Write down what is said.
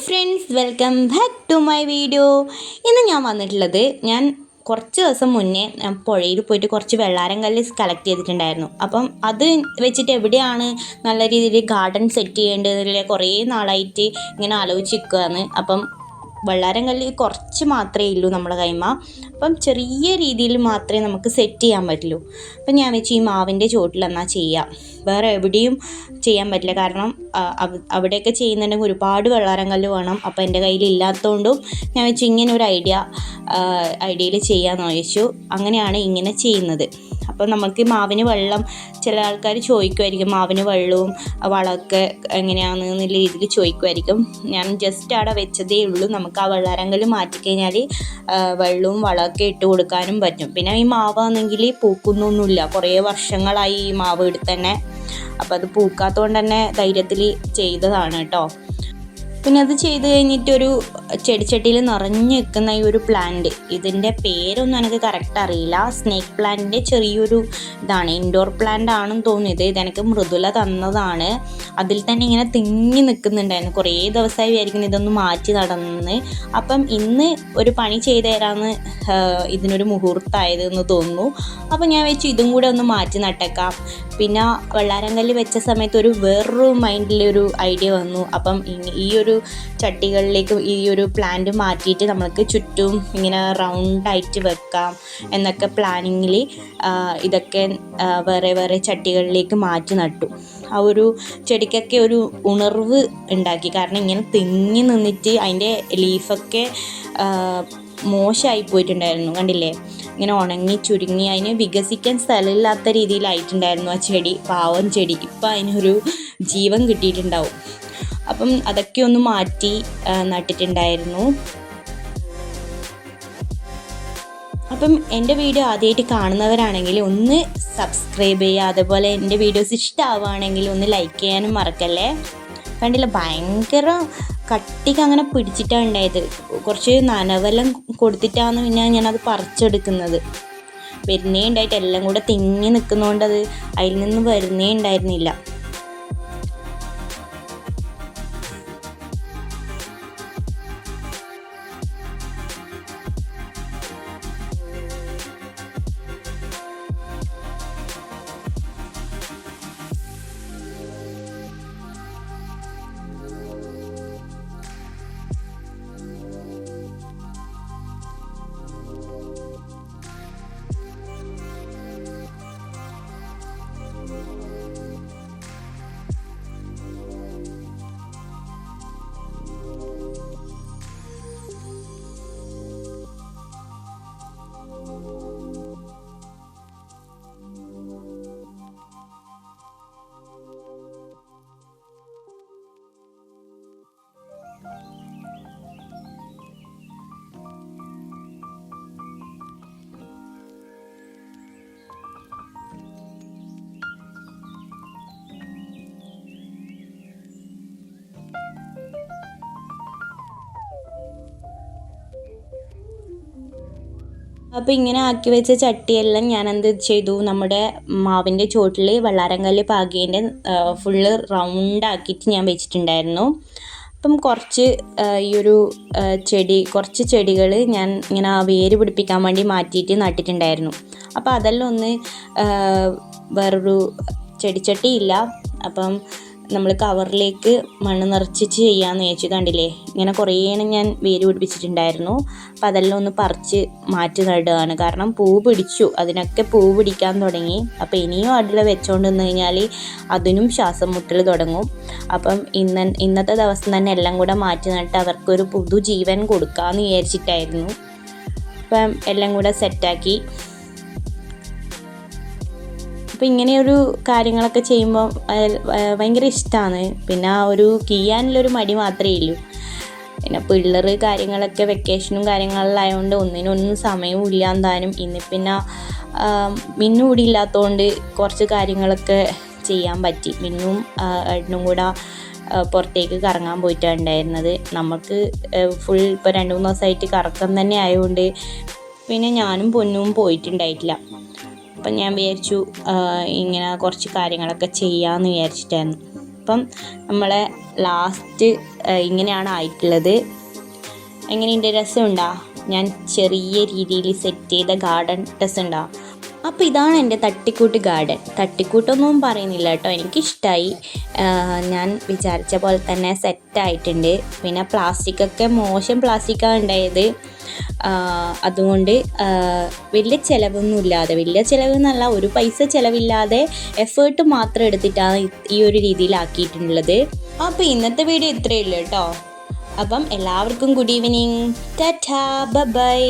Friends, welcome back to my video. ഇന്ന് ഞാൻ വന്നിട്ടുള്ളത് കുറച്ച് ദിവസം മുന്നേ ഞാൻ പുഴയിൽ പോയിട്ട് കുറച്ച് വെള്ളാരം കല്ല് കളക്ട് ചെയ്തിട്ടുണ്ടായിരുന്നു. അപ്പം അത് വെച്ചിട്ട് എവിടെയാണ് നല്ല രീതിയിൽ ഗാർഡൻ സെറ്റ് ചെയ്യേണ്ടതിൽ കുറേ നാളായിട്ട് ഇങ്ങനെ ആലോചിക്കുകയാണ്. അപ്പം വെള്ളാരം കല്ല് കുറച്ച് മാത്രമേ ഉള്ളൂ നമ്മുടെ കൈമ. അപ്പം ചെറിയ രീതിയിൽ മാത്രമേ നമുക്ക് സെറ്റ് ചെയ്യാൻ പറ്റുള്ളൂ. അപ്പം ഞാൻ വെച്ച് ഈ മാവിൻ്റെ ചുവട്ടിൽ എന്നാൽ ചെയ്യാം. വേറെ എവിടെയും ചെയ്യാൻ പറ്റില്ല, കാരണം അവിടെയൊക്കെ ചെയ്യുന്നുണ്ടെങ്കിൽ ഒരുപാട് വെള്ളാരം കല്ല് വേണം. അപ്പോൾ എൻ്റെ കയ്യിൽ ഇല്ലാത്തതുകൊണ്ടും ഞാൻ വെച്ച് ഇങ്ങനെ ഒരു ഐഡിയയിൽ ചെയ്യാമെന്ന് ചോദിച്ചു. അങ്ങനെയാണ് ഇങ്ങനെ ചെയ്യുന്നത്. അപ്പോൾ നമുക്ക് മാവിന് വെള്ളം, ചില ആൾക്കാർ ചോദിക്കുമായിരിക്കും മാവിന് വെള്ളവും വളമൊക്കെ എങ്ങനെയാണെന്നുള്ള രീതിയിൽ ചോദിക്കുമായിരിക്കും. ഞാൻ ജസ്റ്റ് അവിടെ വെച്ചതേ ഉള്ളൂ. നമുക്ക് ആ വെള്ളാരങ്കല് മാറ്റിക്കഴിഞ്ഞാൽ വെള്ളവും വളമൊക്കെ ഇട്ട് കൊടുക്കാനും പറ്റും. പിന്നെ ഈ മാവാണെങ്കിൽ പൂക്കുന്നൊന്നുമില്ല, കുറേ വർഷങ്ങളായി ഈ മാവ് എടുത്ത് തന്നെ. അപ്പോൾ അത് പൂക്കാത്തതുകൊണ്ട് തന്നെ ധൈര്യത്തിൽ ചെയ്തതാണ് കേട്ടോ. പിന്നെ അത് ചെയ്ത് കഴിഞ്ഞിട്ടൊരു ചെടിച്ചട്ടിയിൽ നിറഞ്ഞു നിൽക്കുന്ന ഈ ഒരു പ്ലാന്റ്, ഇതിൻ്റെ പേരൊന്നും എനിക്ക് കറക്റ്റ് അറിയില്ല. സ്നേക്ക് പ്ലാന്റിൻ്റെ ചെറിയൊരു ഇതാണ്, ഇൻഡോർ പ്ലാന്റ് ആണെന്ന് തോന്നിയത്. ഇതെനിക്ക് മൃദുല തന്നതാണ്. അതിൽ തന്നെ ഇങ്ങനെ തിങ്ങി നിൽക്കുന്നുണ്ടായിരുന്നു. കുറേ ദിവസമായി വിചാരിക്കുന്നു ഇതൊന്ന് മാറ്റി നടന്ന്. അപ്പം ഇന്ന് ഒരു പണി ചെയ്തു തരാമെന്ന് ഇതിനൊരു മുഹൂർത്തമായതെന്ന് തോന്നുന്നു. അപ്പം ഞാൻ വെച്ച് ഇതും കൂടെ ഒന്ന് മാറ്റി നട്ടേക്കാം. പിന്നെ വെള്ളാരങ്കല്ല് വെച്ച സമയത്ത് വേറൊരു മൈൻഡിലൊരു ഐഡിയ വന്നു. അപ്പം ഈ ഒരു ചട്ടികളിലേക്ക് ഈ ഒരു പ്ലാന്റ് മാറ്റിയിട്ട് നമ്മൾക്ക് ചുറ്റും ഇങ്ങനെ റൗണ്ടായിട്ട് വെക്കാം എന്നൊക്കെ പ്ലാനിങ്ങിൽ ഇതൊക്കെ വേറെ വേറെ ചട്ടികളിലേക്ക് മാറ്റി നട്ടു. ആ ഒരു ചെടിക്കൊക്കെ ഒരു ഉണർവ് ഉണ്ടാക്കി. കാരണം ഇങ്ങനെ തിങ്ങി നിന്നിട്ട് അതിൻ്റെ ലീഫൊക്കെ മോശമായി പോയിട്ടുണ്ടായിരുന്നു, കണ്ടില്ലേ? ഇങ്ങനെ ഉണങ്ങി ചുരുങ്ങി അതിന് വികസിക്കാൻ സ്ഥലമില്ലാത്ത രീതിയിലായിട്ടുണ്ടായിരുന്നു ആ ചെടി. പാവം ചെടിക്ക് ഇപ്പം അതിനൊരു ജീവൻ കിട്ടിയിട്ടുണ്ടാവും. അപ്പം അതൊക്കെ ഒന്ന് മാറ്റി നട്ടിട്ടുണ്ടായിരുന്നു. അപ്പം എൻ്റെ വീഡിയോ ആദ്യമായിട്ട് കാണുന്നവരാണെങ്കിൽ ഒന്ന് സബ്സ്ക്രൈബ് ചെയ്യുക. അതുപോലെ എൻ്റെ വീഡിയോസ് ഇഷ്ടമാവുകയാണെങ്കിൽ ഒന്ന് ലൈക്ക് ചെയ്യാനും മറക്കല്ലേ. കണ്ടില്ല, ഭയങ്കര കട്ടിക്ക് അങ്ങനെ പിടിച്ചിട്ടാണ് ഉണ്ടായത്. കുറച്ച് നനവെല്ലാം കൊടുത്തിട്ടാണ് പിന്നെ ഞാനത് പറിച്ചെടുക്കുന്നത്. വരുന്നേ ഉണ്ടായിട്ട് എല്ലാം കൂടെ തിങ്ങി നിൽക്കുന്നതുകൊണ്ട് അത് അതിൽ നിന്ന് വരുന്നേ ഉണ്ടായിരുന്നില്ല. അപ്പോൾ ഇങ്ങനെ ആക്കി വെച്ച ചട്ടിയെല്ലാം ഞാൻ എന്ത് ചെയ്തു, നമ്മുടെ മാവിൻ്റെ ചുവട്ടിൽ വെള്ളാരങ്കല്ല് പാകിയതിൻ്റെ ഫുള്ള് റൗണ്ടാക്കിയിട്ട് ഞാൻ വെച്ചിട്ടുണ്ടായിരുന്നു. അപ്പം കുറച്ച് ഈ ഒരു കുറച്ച് ചെടികൾ ഞാൻ ഇങ്ങനെ വേര് പിടിപ്പിക്കാൻ വേണ്ടി മാറ്റിയിട്ട് നട്ടിട്ടുണ്ടായിരുന്നു. അപ്പോൾ അതെല്ലാം ഒന്ന് വേറൊരു ചെടിച്ചട്ടിയില്ല, അപ്പം നമ്മൾ കവറിലേക്ക് മണ്ണ് നിറച്ചിട്ട് ചെയ്യാമെന്ന് ചോദിച്ചു. കണ്ടില്ലേ, ഇങ്ങനെ കുറേ ഞാൻ വേര് പിടിപ്പിച്ചിട്ടുണ്ടായിരുന്നു. അപ്പോൾ അതെല്ലാം ഒന്ന് പറിച്ച് മാറ്റി നടുകയാണ്. കാരണം പൂ പിടിച്ചു, അതിനൊക്കെ പൂ പിടിക്കാൻ തുടങ്ങി. അപ്പോൾ ഇനിയും അതിൽ വെച്ചുകൊണ്ട് നിന്ന് കഴിഞ്ഞാൽ അതിനും ശ്വാസം മുട്ടൽ തുടങ്ങും. അപ്പം ഇന്നത്തെ ദിവസം തന്നെ എല്ലാം കൂടെ മാറ്റി നട്ട് അവർക്കൊരു പുതുജീവൻ കൊടുക്കാമെന്ന് വിചാരിച്ചിട്ടായിരുന്നു. അപ്പം എല്ലാം കൂടെ സെറ്റാക്കി. അപ്പോൾ ഇങ്ങനെയൊരു കാര്യങ്ങളൊക്കെ ചെയ്യുമ്പോൾ ഭയങ്കര ഇഷ്ടമാണ്. പിന്നെ ഒരു കീയാനുള്ളൊരു മടി മാത്രമേ ഉള്ളൂ. പിന്നെ പിള്ളേർ കാര്യങ്ങളൊക്കെ വെക്കേഷനും കാര്യങ്ങളിലായതുകൊണ്ട് ഒന്നിനൊന്നും സമയവും ഇല്ല എന്തായാലും. ഇന്ന് പിന്നെ മിന്നു കൂടി ഇല്ലാത്തതുകൊണ്ട് കുറച്ച് കാര്യങ്ങളൊക്കെ ചെയ്യാൻ പറ്റി. മിന്നും ഏട്ടനും കൂടെ പുറത്തേക്ക് കറങ്ങാൻ പോയിട്ടാണ് ഉണ്ടായിരുന്നത്. നമുക്ക് ഫുൾ ഇപ്പോൾ 2-3 ദിവസമായിട്ട് കറക്കം തന്നെ ആയതുകൊണ്ട് പിന്നെ ഞാനും പൊന്നും പോയിട്ടുണ്ടായിട്ടില്ല. അപ്പം ഞാൻ വിചാരിച്ചു ഇങ്ങനെ കുറച്ച് കാര്യങ്ങളൊക്കെ ചെയ്യാമെന്ന് വിചാരിച്ചിട്ടായിരുന്നു. അപ്പം നമ്മളെ ലാസ്റ്റ് ഇങ്ങനെയാണ് ആയിട്ടുള്ളത്. എങ്ങനെയുണ്ട്? രസമുണ്ടോ? ഞാൻ ചെറിയ രീതിയിൽ സെറ്റ് ചെയ്ത ഗാർഡൻ രസമുണ്ടോ? അപ്പോൾ ഇതാണ് എൻ്റെ തട്ടിക്കൂട്ട് ഗാർഡൻ. തട്ടിക്കൂട്ടൊന്നും പറയുന്നില്ല കേട്ടോ, എനിക്കിഷ്ടമായി. ഞാൻ വിചാരിച്ച പോലെ തന്നെ സെറ്റായിട്ടുണ്ട്. പിന്നെ പ്ലാസ്റ്റിക്കൊക്കെ മോശം പ്ലാസ്റ്റിക്കാണ് ഉണ്ടായത്. അതുകൊണ്ട് വലിയ ചിലവൊന്നുമില്ലാതെ, വലിയ ചിലവെന്നല്ല, ഒരു പൈസ ചിലവില്ലാതെ എഫേർട്ട് മാത്രം എടുത്തിട്ടാണ് ഈ ഒരു രീതിയിലാക്കിയിട്ടുള്ളത്. അപ്പോൾ ഇന്നത്തെ വീഡിയോ ഇത്രയേ ഉള്ളൂ കേട്ടോ. അപ്പം എല്ലാവർക്കും ഗുഡ് ഈവനിങ്. ടാറ്റാ, ബൈ.